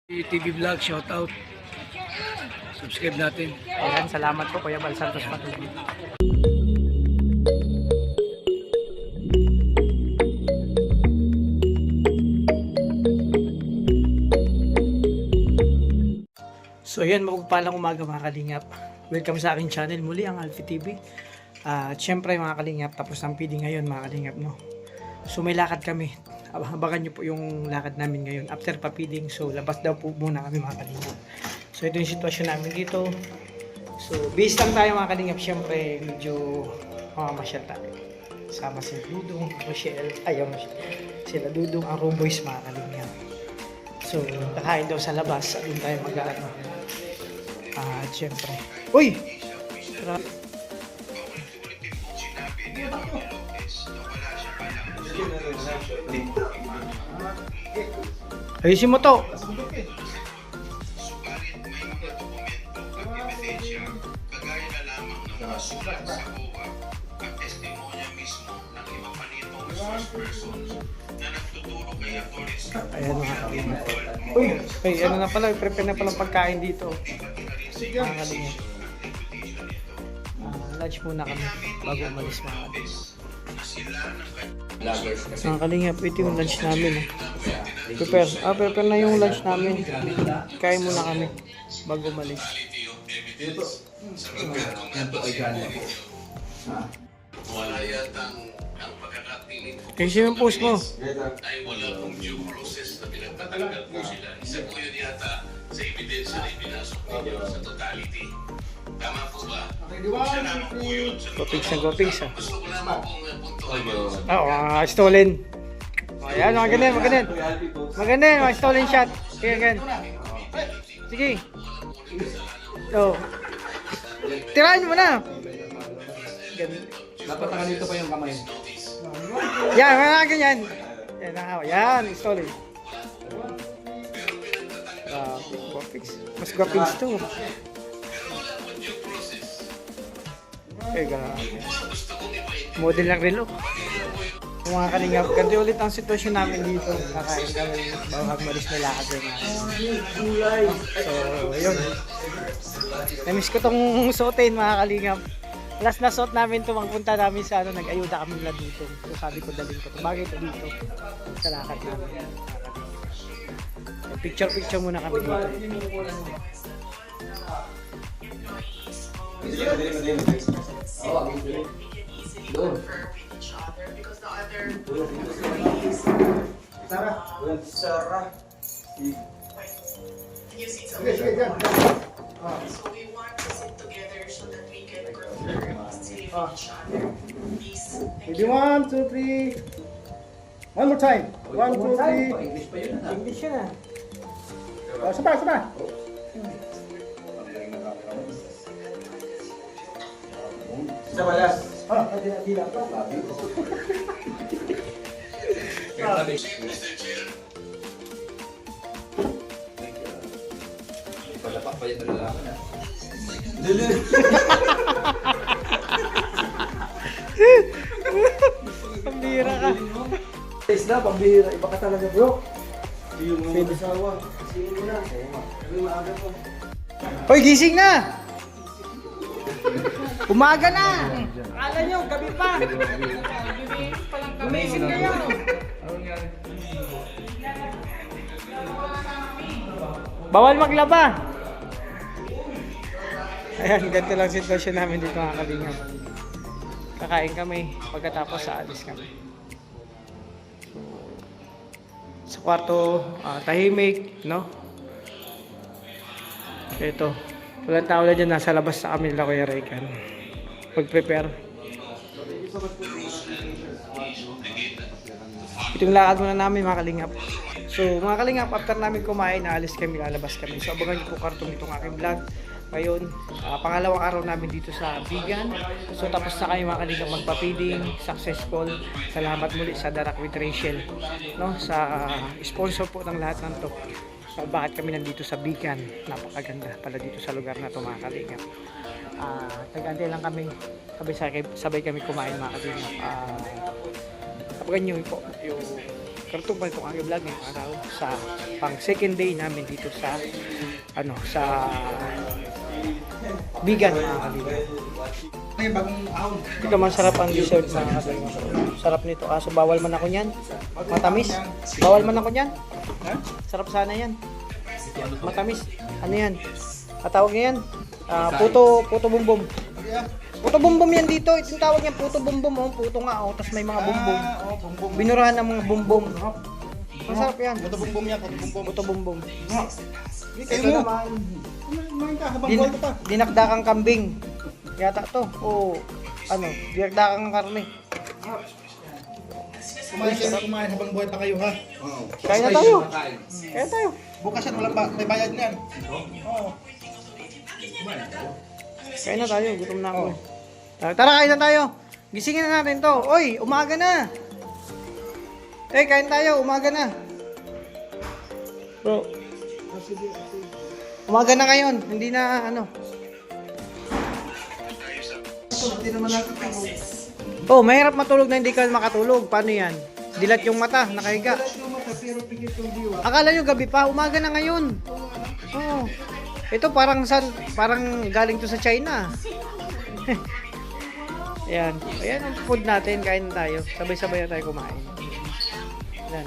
TV Vlog, shout out. Subscribe natin. Ayan, salamat po Kuya Bal Santos Patuloy. So ayan, mapagpalang umaga mga kalingap. Welcome sa aking channel muli, ang Alfie TV. At syempre mga kalingap, tapos ng feeding ngayon mga kalingap, no? So may lakad kami. Abangan nyo po yung lakad namin ngayon after pa-feeding. So labas daw po muna kami mga kalingap. So ito yung sitwasyon namin dito. So busy lang tayo mga kalingap. Syempre medyo mamamasyal tayo. Sama si Dudong, Rochelle, ayaw sila Dudong, ang Room Boys mga kalingap. So kakain daw sa labas at doon tayo mag-ano. At syempre, uy! Ayusin mo to. Ayan mga kalingap. Uy, ay, ano na pala, prepare na palang pagkain dito. Mga kalingap. Lunch muna kami bago umalis mga kalingap. Mga kalingap, ito yung lunch namin. Prepare na yung lunch namin. Kain muna kami bago umalis. Wala yatang ang pagkakatingin ko Kasi yung post mo. ay wala pong due process na pinagtatanggal po sila. Isa po yun yata sa ebidensya na ipinasok ninyo sa totality. Tama po ba? Siya naman po yun. Gopings ah. Gusto ko naman pong punto. Stolen. Ayan, maganin. Maganin, mga stolen shot. Kaya gan. Sige. So. Tirahin mo na. Dapat nakalito pa yung kamay. Yan, mga ganyan. Yan, nakawa. Yan, stolen. Gopings. Mas gopings to. Model ng relo. Mga kalingap, ganito ulit ang sitwasyon namin dito. Kakain kami bago malis na lakad rin namin. So, yun. Namiss ko tong suotin mga kalingap. Last na suot namin ito, magpunta namin sa nag-ayuda kami nila dito. So sabi ko dalhin ko ito. Bagay ito dito sa lakad namin. Picture muna kami dito. Sarah. So we want to sit together so that we can confirm still each other. Please. Thank Maybe 1, 2, 3. One more time. 1, 2, 3. English yun ah. Oh, sabay. Sa balas. Hindi pa. Mr. Chair, Palapak pa yung lalaki na. Pambira ka. Isla, pambihira. Iba ka talaga, bro. Yung mga asawa. Sino mo na? Sabi maaga po. Hoy, gising na! Umaga na! Akala nyo, gabi pa! Gumising kayo! Bawal maglaba! Ayan, ganito lang sitwasyon namin dito mga kalingap. Kakain kami, pagkatapos sa alis kami. Sa kwarto, tahimik, no? Ito, walang tao na dyan, nasa labas sa kami nila Kuya Raycan. Pag-prepare. Ito yung lakad muna namin mga kalingap. So mga kalingap, after namin kumain, naalis kami, lalabas kami. So abangan niyo po kartong itong aking vlog. Ngayon, pangalawang araw namin dito sa Bigan. So tapos na kayo mga kalingap magpa-feeding, successful. Salamat muli sa Darak with Rachel, no? Sa sponsor po ng lahat ng to. So bakit kami nandito sa Bigan? Napakaganda pala dito sa lugar na to mga kalingap. Nag-antay lang kami, sabay kami kumain mga kalingap. Abangan nyo po yung kartong pa itong aking vlog ngayong araw sa pang second day namin dito sa sa Bigan mga kalingap. Ito masarap ang dessert mga kalingap. Sarap nito. So bawal man ako niyan. Matamis. Bawal man ako niyan. Sarap sana yan. Matamis. Ano yan? Tawag niya yan? Puto bumbum. Puto bumbum yan dito. Itong tawag niya puto bumbum. Oh. Puto nga. Oh. Tapos may mga bumbum. Binurahan ng mga bumbum. Masarap yan. Puto bumbum yan. Puto bumbum. Ito naman. Dinakdakang kambing. Yata to. O dinakdakang karne. Kumain habang buhay pa kayo ha. Kain na tayo. Kain tayo. Bukas yan, walang may bayad niyan. Kain na tayo. Gutom na ako. Tara, kain na tayo. Gisingin na natin to. Oy, umaga na. Kain tayo. Umaga na. Bro. Umaga na ngayon. Hindi na Hindi naman natin Oh, mahirap matulog na hindi ka makatulog. Paano yan? Dilat yung mata, nakahiga. Akala nyo gabi pa, umaga na ngayon. Oh. Ito parang galing to sa China. Ayan. Ayan ang food natin, kain na tayo. Sabay-sabay na tayo kumain. Ayan.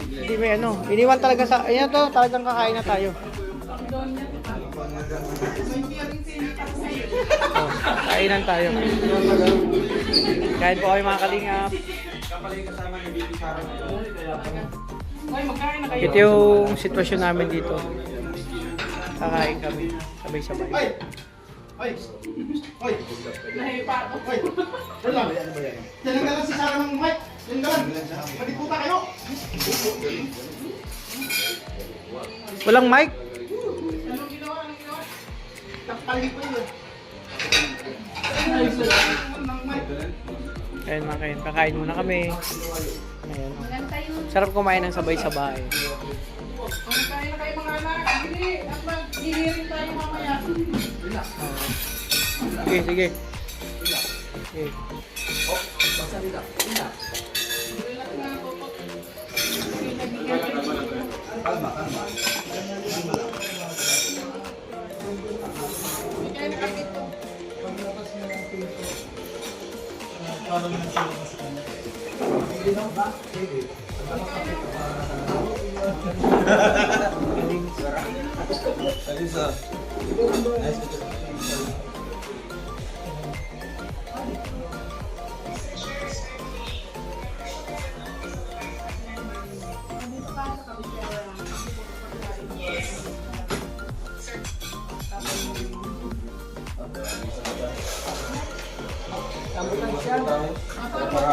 Hindi may iniwan talaga sa, ayan to, talagang kakain na tayo. Oh, kainan tayo. Kain po kayo mga kalingap. Ito yung sitwasyon namin dito. Kakain kami. Sabay-sabay. Hoy! Wala. Tinanggalan si Sarah ng mic. Tinanggalan. Madiputa kayo. Walang mic? Takpalin ko yun. Ayun mga kain. Kakain muna kami. Ayun. Sarap kumain ng sabay-sabay. Kaya na kayo mga anak. Hindi. At mag-hihirin tayo mamaya. Sige, sige. Okay.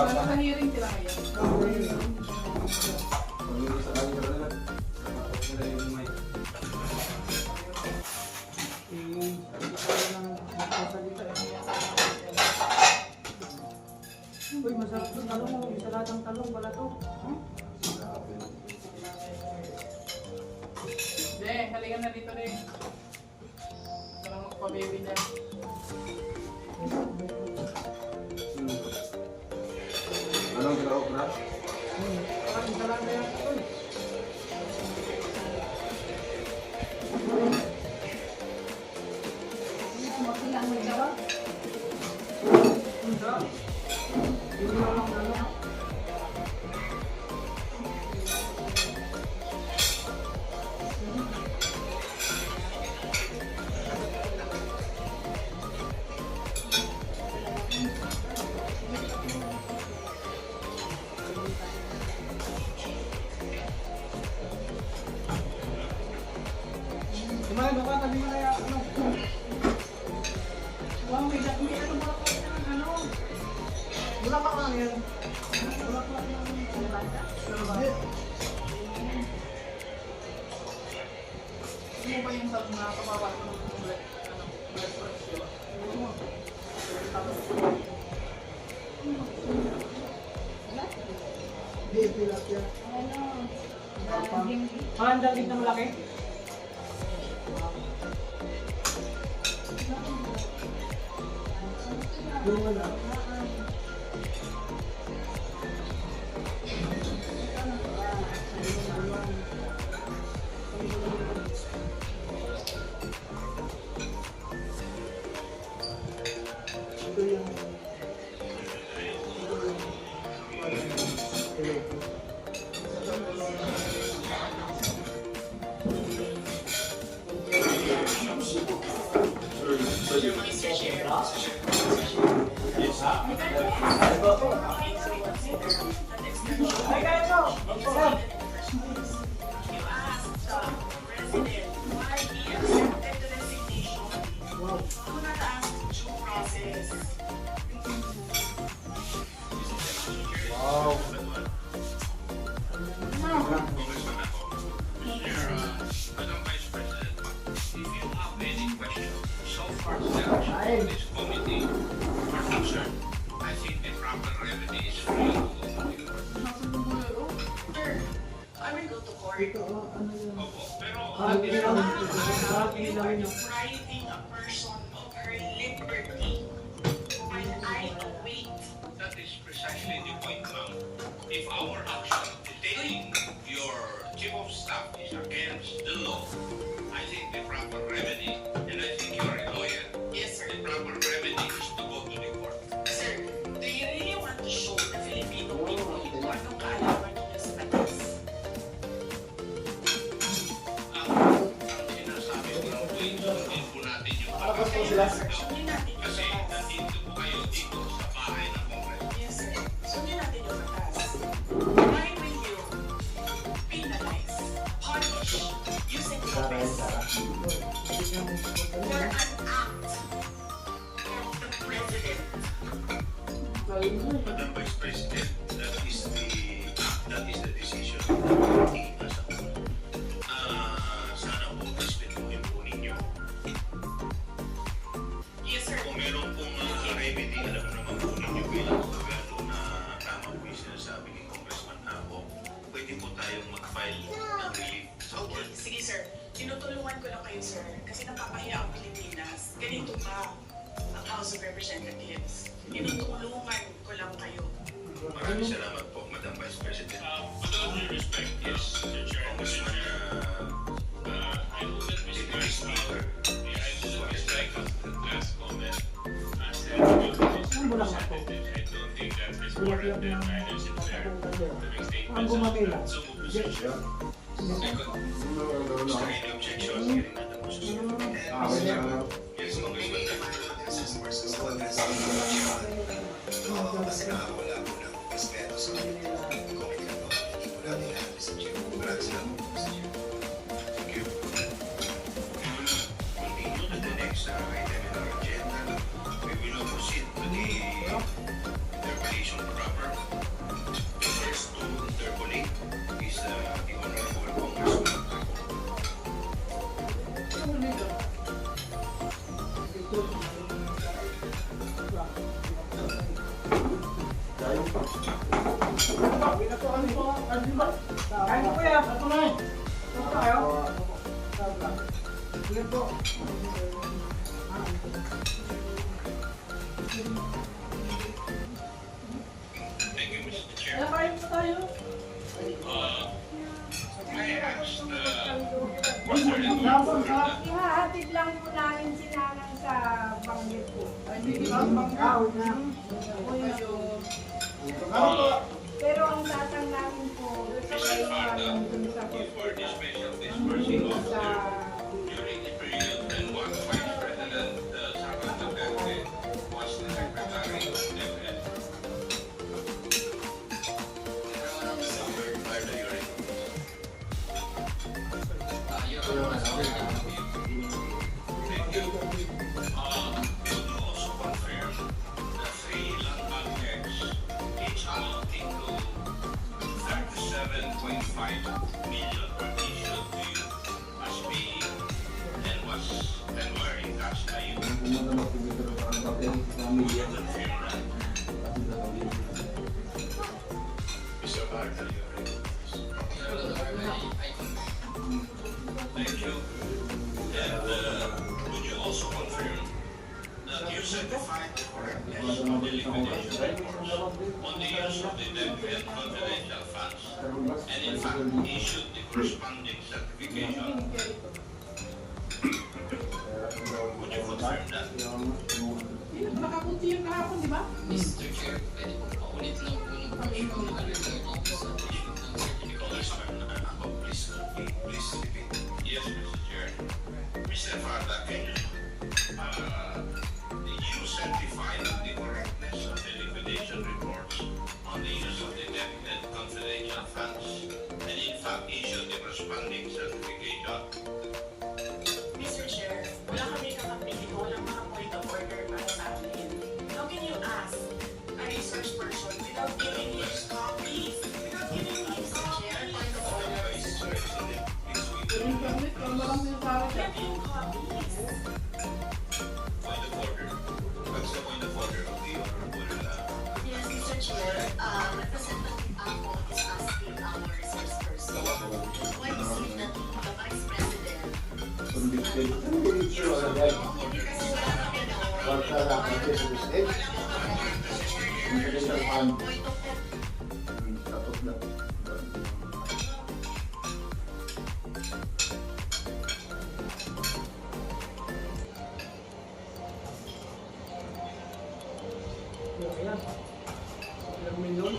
Nasa hearing sila ngayon. Uy, masarap ito talong. Salatang talong pala to. De, halika na dito, De. Parang magpa-baby na. Anong ginawa ko na? Parang salata yan ito. Kumain ka, tabi mo na yan. Wow, may ano ba ako ng ano? Wala pa ka yan. Ano ba yung sa mga kapawa ng blood pressure? Ang dagdag na malaki. You asked the president why he accepted the resignation. Do not ask due process. Wow. Congressman ako. Madam Vice President, if you have any questions so far from this committee are concerned, I think the proper remedy is for you to go to the court. Sir, I will go to court. Opo, pero Depriving a person of her liberty while I await. that is precisely the point, ma'am. If our action detaining your chief of staff is against the law, I think the proper remedy, and I think you are a lawyer, Yes, sir. the proper remedy is to go to the court. Sir, do you really want to show the Filipino people kung anong kaalaman niyo sa batas? Ang sinasabi ko lang po ay sundin po natin yung batas. Sundin natin yung Kasi batas. nandito po kayo dito sa bahay ng Kongreso. Yes, sir. Sundin natin yung batas. Why will you penalize, punish, using office for an act of the president? Madam Vice President, that is the decision of the committee as a whole. Sana po respetuhin po ninyo. Yes, sir. Kung meron pong remedy, alam naman po ninyo bilang abogado na tama po yung sinasabi ni Congressman Ako, pwede po tayong mag-file ng relief sa Okay, court. sige sir. Tinutulungan ko lang kayo sir kasi napapahiya ang Pilipinas. Ganito ba ang House of Representatives? Tinutulungan ko lang kayo. Maraming salamat po, Madam Vice President. With all due respect, yes, Mr. Chair, Congressman I will let Mr. Speaker. I will let strike off the last comment. I said, I don't think that is warranted. I don't think fair to make statements of that. So, Mr. Chair. Second, is there any objection? Hearing none, the motion is approved. Yes, Congressman. Kasi nakawala po ng respeto sa committee na to. Hindi po natin lahat, Mr. Chair. Maraming salamat po, Mr. Chair. Thank you. Continue to the next item in our agenda. We will now proceed to the interpellation proper. The first to interpolate is the Honorable Congressman Ako. Kain mo kuya. Ito na eh. Ito na kayo. Sige po. Thank you, Mr. Chair. Kain po tayo. I asked, was there any further Ihahatid lang po namin si Nanang sa banggit po. Pero ang tatang namin po, ay dun sa for the special dispersing officer during the period when one Vice President Sara Duterte was the Secretary of DepEd. Pardon your Thank you. Could you also confirm the 3 land bank checks, each amounting to 37.5 million were issued to you as paying and were encashed by you? Could you confirm that? Mr. Barker, you are ready. Thank you. And would you also confirm that you certified the correctness of the liquidation reports on the use of the DepEd confidential funds and in fact issued the corresponding certification? Would you confirm that? Nakakunti yung kahapon, di ba? Mr. Chair, pwede po paulit lang po ng question ng alagay dito sa issue ng certificate. Congressman Ako, please repeat. Yes, Mr. Chair. Mr. Farda, can you the Did you certify the correctness of the liquidation reports on the use of detected confidential funds and in fact issue the corresponding certification? Mr. Chair, wala kami kakapili, walang mga point of order para sa amin. How can you ask a research person without giving his copies? Without giving him, Mr. Chair, point of order? Yung permit, yung marami yung tao siya. Get yung copies. Point of order. What's the point of order of the honorable Yes, Mr. Chair, Representative Ako is asking our resource person, why is it that the Vice President, Convicted. Convicted agad. kasi wala kami na Basta na kasi sa mistake. Confidential fund. point of Tapos na. Ayan. Ilang milyon?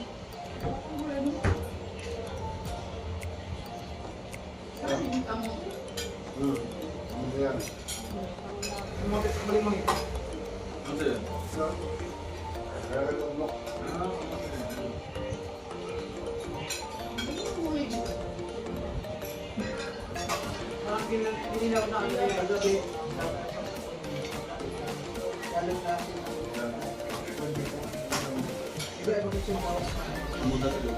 Ano yan? Umabit sa malimang ito. Ano yun? Kaya mo. Parang ginilaw na ang gabi. Galit na. Iba-iba kasi yung tawag sa akin. Muda ito.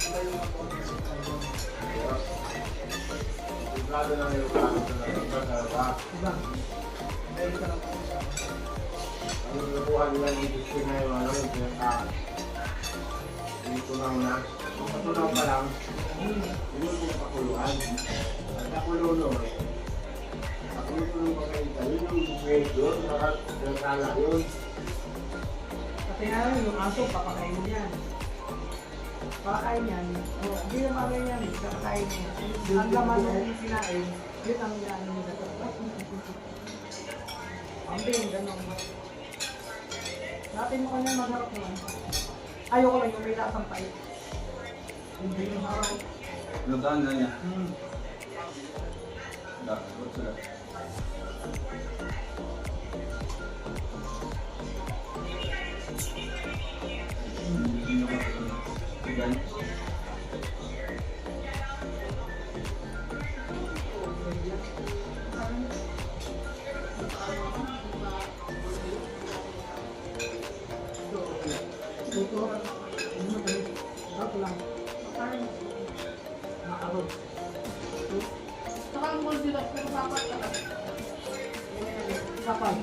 Iba yung mga tawag sa akin. Sigurado na yung plano na nagpapalala. Diba? Dahil ka lang po sa akin. Ang nakuha nila yung gusto na yung ano, yung pinaka. Dito lang na. Kung matunaw pa lang, yun yung pakuluan. At nakulo nun, pakulo pa kayo tayo, yung medyo, nakakala yun. Kasi nga yung aso, papakain yan. Papakain yan. Hindi na bagay yan. Papakain yan. Ang laman ng sinain, yun ang yan nila. Ambing, ganun. Natin mo kanya magharap naman. Ayoko lang yung may lasang pait. Hindi yung harap. Lutaan na niya. Dapat sila. Gan. Ito, harap lang. Makarap. Saka ang mga sila, pero dapat ka lang. Kapag.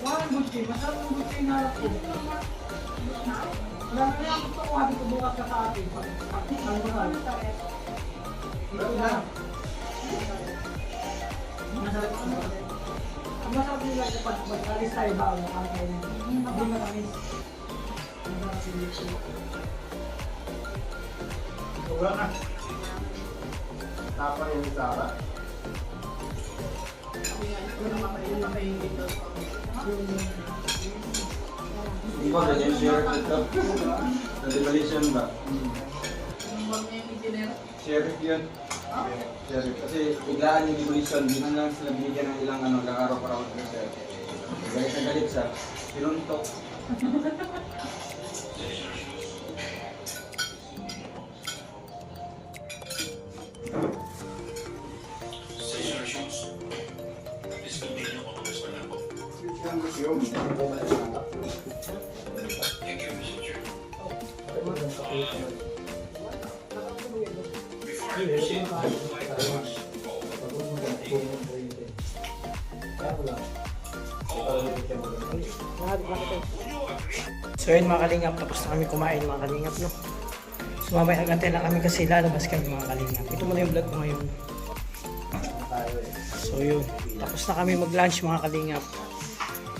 Walang gusto, masyadong gusto yung harap ko. Wala na gusto ko, habi ko bukas ka sa atin. Ang mahal. Ito na. Masarap ko. Ang masarap nila kapag mag-alis tayo ba ang kakain. Hindi matamis. Ang masarap nila. Wala na. Tapa yung Sara. Kung naman makaingin daw sa Hindi ba ganyan share ito? Sa demolition ba? yung mga engineer. Sheriff yun. Sheriff. Kasi biglaan yung demolition, di man lang sila bigyan ng ilang ilang araw para ako sa sheriff. Galit na galit siya. Pinuntok. Station or shoes? Please continue, Congressman Ako. Thank you, Mr. Chair. Before I proceed, I would like to ask So yun mga kalingap, tapos na kami kumain mga kalingap, no? So mamaya nagantay lang kami kasi lalabas kami mga kalingap. Ito muna yung vlog ko ngayon. So yun, tapos na kami mag-lunch mga kalingap.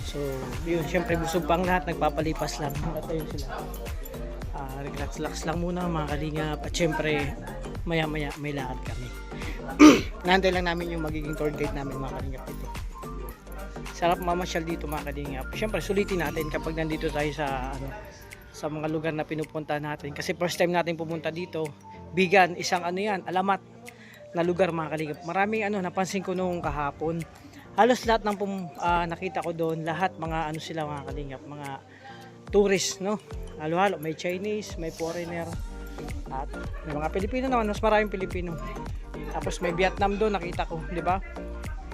So yun, syempre busog pa ang lahat, nagpapalipas lang. At ayun sila. Relax lang muna mga kalingap. At syempre, maya maya may lakad kami. Nantay lang namin yung magiging tour guide namin mga kalingap dito. Sarap mamasyal dito mga kalingap. Syempre sulitin natin kapag nandito tayo sa sa mga lugar na pinupunta natin. Kasi first time natin pumunta dito. Bigan, isang alamat na lugar mga kalingap. Maraming napansin ko nung kahapon. halos lahat ng nakita ko doon, lahat mga ano sila mga kalingap, mga tourist, no? Halo-halo, may Chinese, may foreigner, at may mga Pilipino naman, mas maraming Pilipino. Tapos may Vietnam doon, nakita ko, di ba?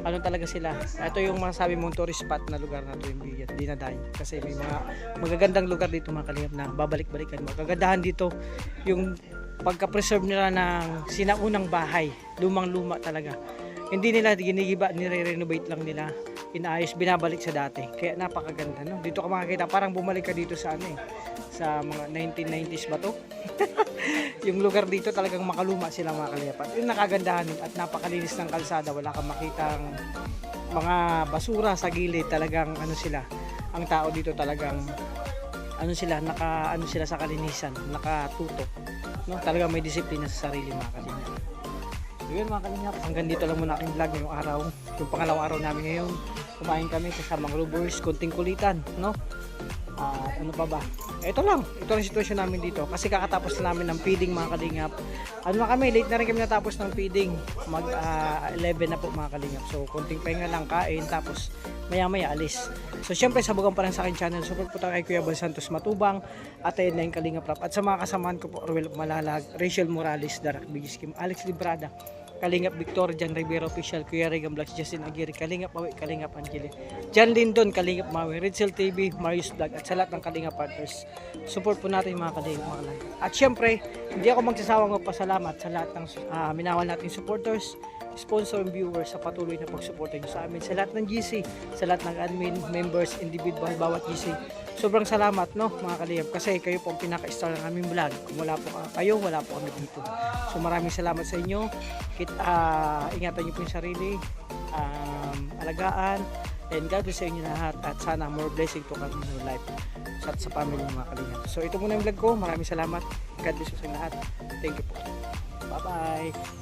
Ano talaga sila. Ito yung masasabi mong tourist spot na lugar na ito, yung Dinaday. Kasi may mga magagandang lugar dito mga kalingap na babalik-balikan mo. Kagandahan dito, yung pagka-preserve nila ng sinaunang bahay, lumang-luma talaga. Hindi nila ginigiba, nire-renovate lang nila, inaayos, binabalik sa dati. Kaya napakaganda, no? Dito ka makakita, parang bumalik ka dito sa ano eh, sa mga 1990s ba to? Yung lugar dito talagang makaluma sila mga kalipat. Yung nakagandahan nun at napakalinis ng kalsada, wala kang makitang mga basura sa gilid, talagang ano sila. Ang tao dito talagang ano sila, ano sila sa kalinisan, nakatutok. No, talagang may disiplina sa sarili mga kalingap. So yun mga kalingap, hanggang dito lang muna aking vlog ngayong araw. Yung pangalawang araw namin ngayon, kumain kami kasamang Robbers, konting kulitan, no? Ano pa ba? Ito lang sitwasyon namin dito kasi kakatapos na namin ng feeding mga kalingap. Ano na kami, late na rin kami natapos ng feeding, mag 11 na po mga kalingap. So konting pahinga lang, kain, tapos maya maya alis. So syempre sabugan pa rin sa akin channel, support po tayo kay Kuya Bal Santos Matubang at ayun na yung Kalingap Rap, at sa mga kasamahan ko po, Ruel Malalag, Rachel Morales, Darak Bigiskim, Alex Librada, Kalingap Victor, Jan Rivera Official, Kuya Regan Vlogs, Justin Aguirre, Kalingap Mawi, Kalingap Angeli, Jan Lindon, Kalingap Mawi, Ridsel TV, Marius Vlog, at sa lahat ng Kalingap partners. Support po natin mga Kalingap mga kalangap. At syempre, hindi ako magsasawang magpasalamat sa lahat ng minawal nating supporters, sponsor and viewers sa patuloy na pagsuporta nyo sa amin, sa lahat ng GC, sa lahat ng admin, members, individual, bawat GC. Sobrang salamat, no mga kalingap, kasi kayo po ang pinaka-star ng aming vlog. Kung wala po kayo, wala po kami dito. So maraming salamat sa inyo. Ingatan nyo po yung sarili, alagaan, and God bless sa inyo lahat, at sana more blessing to come in your life at sa family mga kalingap. So ito muna yung vlog ko. Maraming salamat. God bless sa inyo lahat. Thank you po. Bye bye.